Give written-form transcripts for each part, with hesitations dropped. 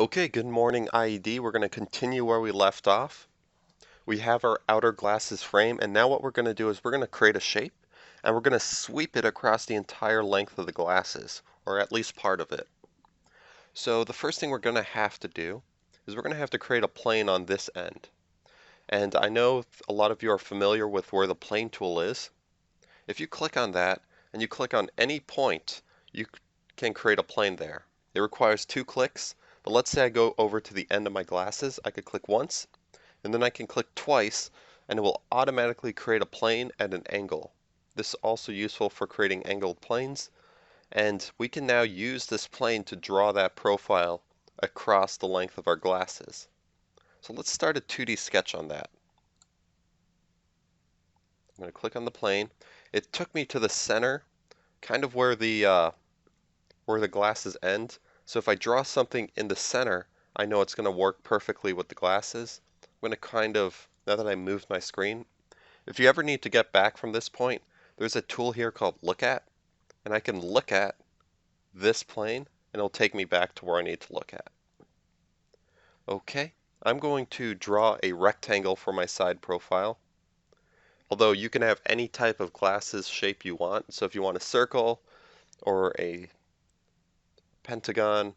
Okay, good morning IED. We're going to continue where we left off. We have our outer glasses frame, and now what we're going to do is we're going to create a shape, and we're going to sweep it across the entire length of the glasses, or at least part of it. So the first thing we're going to have to do is we're going to have to create a plane on this end. And I know a lot of you are familiar with where the plane tool is. If you click on that, and you click on any point, you can create a plane there. It requires 2 clicks, but let's say I go over to the end of my glasses. I could click once, and then I can click twice, and it will automatically create a plane at an angle. This is also useful for creating angled planes, and we can now use this plane to draw that profile across the length of our glasses. So let's start a 2D sketch on that. I'm going to click on the plane. It took me to the center, kind of where the glasses end. So if I draw something in the center, I know it's going to work perfectly with the glasses. I'm going to now that I moved my screen, if you ever need to get back from this point, there's a tool here called Look At, and I can look at this plane, and it'll take me back to where I need to look at. Okay, I'm going to draw a rectangle for my side profile. Although you can have any type of glasses shape you want. So if you want a circle or a pentagon,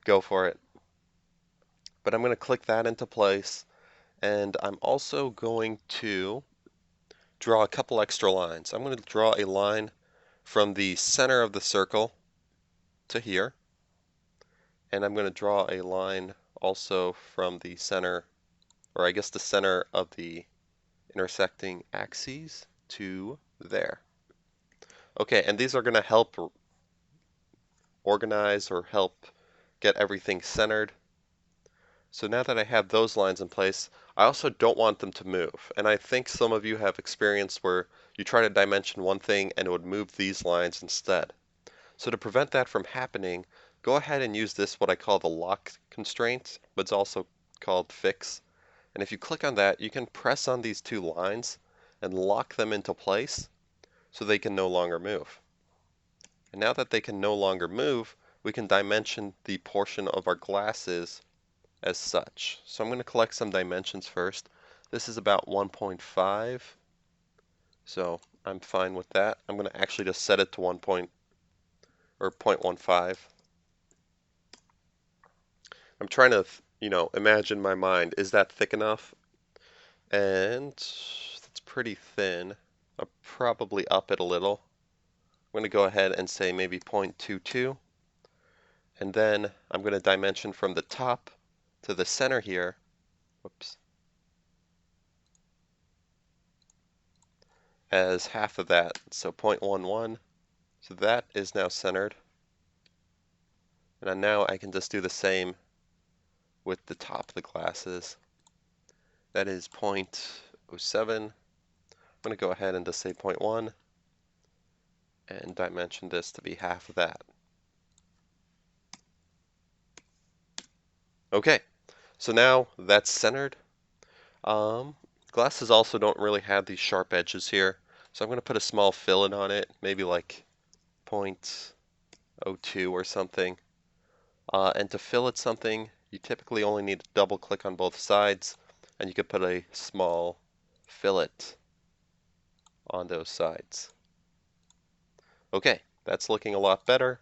go for it. But I'm going to click that into place, and I'm also going to draw a couple extra lines. I'm going to draw a line from the center of the circle to here, and I'm going to draw a line also from the center, or I guess the center of the intersecting axes to there. Okay, and these are going to help organize or help get everything centered. So now that I have those lines in place, I also don't want them to move. And I think some of you have experienced where you try to dimension one thing and it would move these lines instead. So to prevent that from happening, go ahead and use this, what I call the lock constraint, but it's also called fix. And if you click on that, you can press on these 2 lines and lock them into place so they can no longer move. And now that they can no longer move, we can dimension the portion of our glasses as such. So I'm going to collect some dimensions first. This is about 1.5, so I'm fine with that. I'm going to actually just set it to 0.15. I'm trying to, imagine my mind. Is that thick enough? And it's pretty thin. I'll probably up it a little. I'm going to go ahead and say maybe 0.22. And then I'm going to dimension from the top to the center here. Whoops. As half of that, so 0.11. So that is now centered. And now I can just do the same with the top of the glasses. That is 0.07. I'm going to go ahead and just say 0.1 and dimension this to be half of that. Okay, so now that's centered. Glasses also don't really have these sharp edges here, so I'm going to put a small fillet on it, maybe like 0.02 or something. And to fillet something, you typically only need to double click on both sides, and you could put a small fillet on those sides. Okay, that's looking a lot better.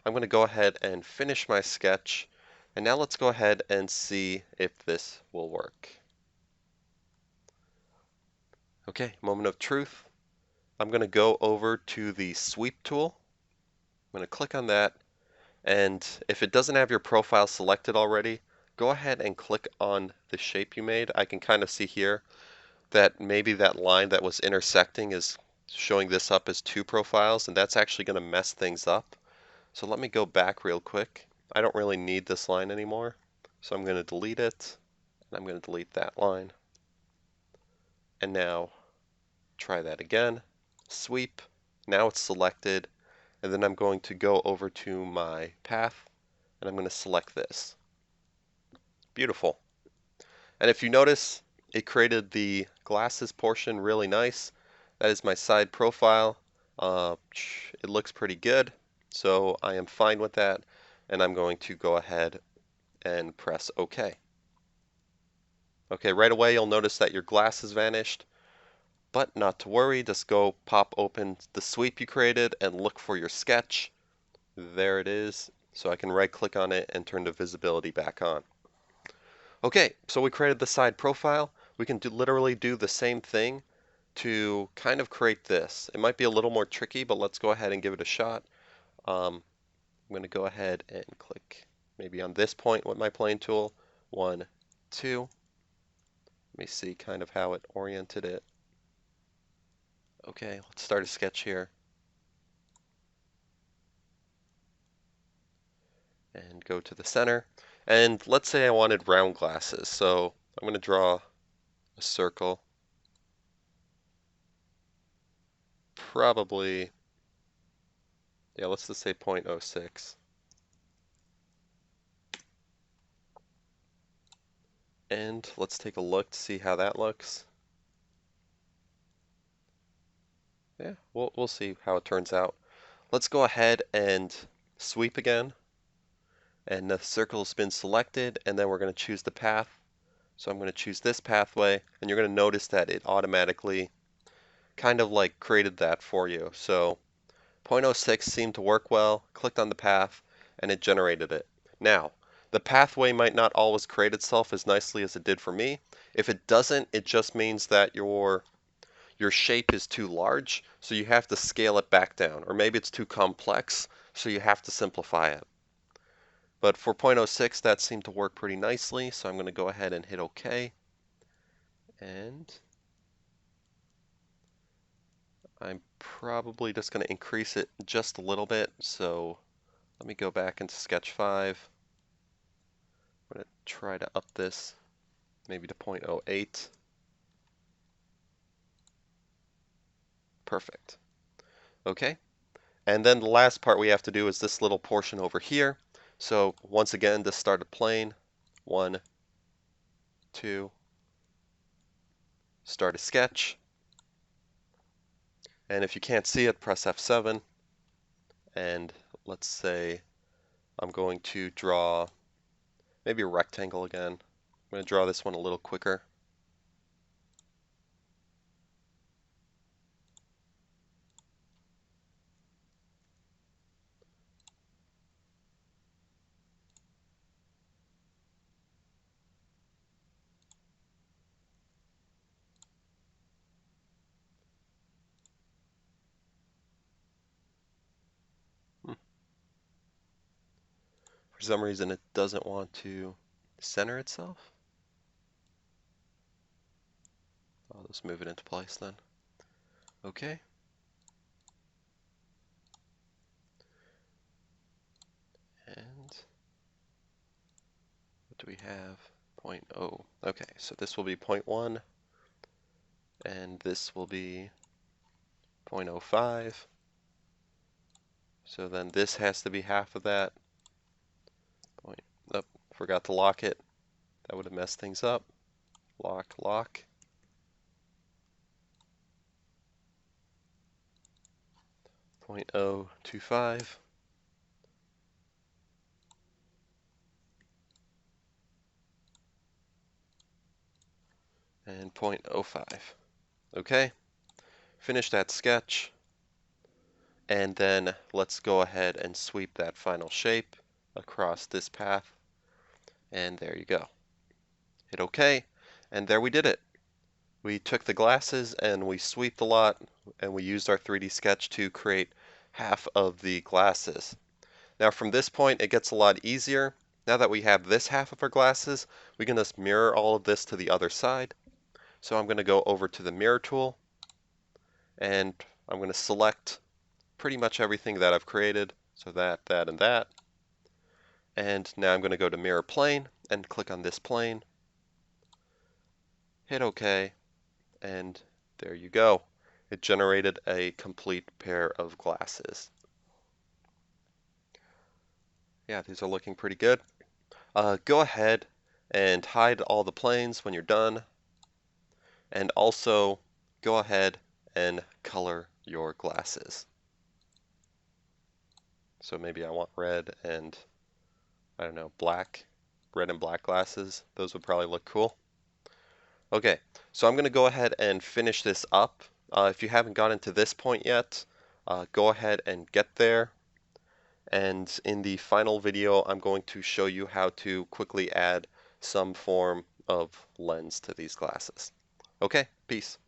I'm going to go ahead and finish my sketch, and now let's go ahead and see if this will work. Okay, moment of truth. I'm going to go over to the sweep tool. I'm going to click on that, and if it doesn't have your profile selected already, go ahead and click on the shape you made. I can kind of see here that maybe that line that was intersecting is showing this up as 2 profiles, and that's actually going to mess things up. So let me go back real quick. I don't really need this line anymore, so I'm going to delete it, and I'm going to delete that line. And now try that again. Sweep. Now it's selected, and then I'm going to go over to my path, and I'm going to select this. Beautiful. And if you notice, it created the glasses portion really nice. That is my side profile. It looks pretty good, so I am fine with that, and I'm going to go ahead and press OK. Okay, right away you'll notice that your glass has vanished, but not to worry, just go pop open the sweep you created and look for your sketch. There it is. So I can right click on it and turn the visibility back on. Okay, so we created the side profile. We can literally do the same thing to kind of create this. It might be a little more tricky, but let's go ahead and give it a shot. I'm going to go ahead and click maybe on this point with my plane tool. 1, 2. Let me see kind of how it oriented it. Okay, let's start a sketch here. And go to the center. And let's say I wanted round glasses. So I'm going to draw a circle. Probably, yeah, let's just say 0.06. And let's take a look to see how that looks. Yeah, we'll see how it turns out. Let's go ahead and sweep again. And the circle's been selected, and then we're going to choose the path. So I'm going to choose this pathway, and you're going to notice that it automatically kind of like created that for you. So 0.06 seemed to work well, clicked on the path, and it generated it. Now, the pathway might not always create itself as nicely as it did for me. If it doesn't, it just means that your shape is too large, so you have to scale it back down. Or maybe it's too complex, so you have to simplify it. But for 0.06, that seemed to work pretty nicely, so I'm going to go ahead and hit OK. And I'm probably just going to increase it just a little bit. So let me go back into Sketch 5. I'm going to try to up this maybe to 0.08. Perfect. Okay. And then the last part we have to do is this little portion over here. So once again, just start a plane. 1, 2. Start a sketch. And if you can't see it, press F7. And let's say I'm going to draw maybe a rectangle again. I'm going to draw this one a little quicker. For some reason, it doesn't want to center itself. I'll just move it into place then. Okay. And what do we have? 0.0. Okay, so this will be 0.1, and this will be 0.05. So then this has to be half of that. Oh, forgot to lock it. That would have messed things up. Lock, lock. 0.025. And 0.05. Okay, finish that sketch. And then let's go ahead and sweep that final shape across this path. And there you go. Hit OK, and there we did it. We took the glasses and we sweeped a lot, and we used our 3D sketch to create half of the glasses. Now from this point it gets a lot easier. Now that we have this half of our glasses, we can just mirror all of this to the other side. So I'm going to go over to the mirror tool, and I'm going to select pretty much everything that I've created. So that, and that. And now I'm going to go to mirror plane and click on this plane. Hit OK, and there you go. It generated a complete pair of glasses. Yeah, these are looking pretty good. Go ahead and hide all the planes when you're done. And also go ahead and color your glasses. So maybe I want red and, I don't know, black red and black glasses. Those would probably look cool. Okay, so I'm going to go ahead and finish this up. If you haven't gotten to this point yet, go ahead and get there. And in the final video, I'm going to show you how to quickly add some form of lens to these glasses. Okay, peace.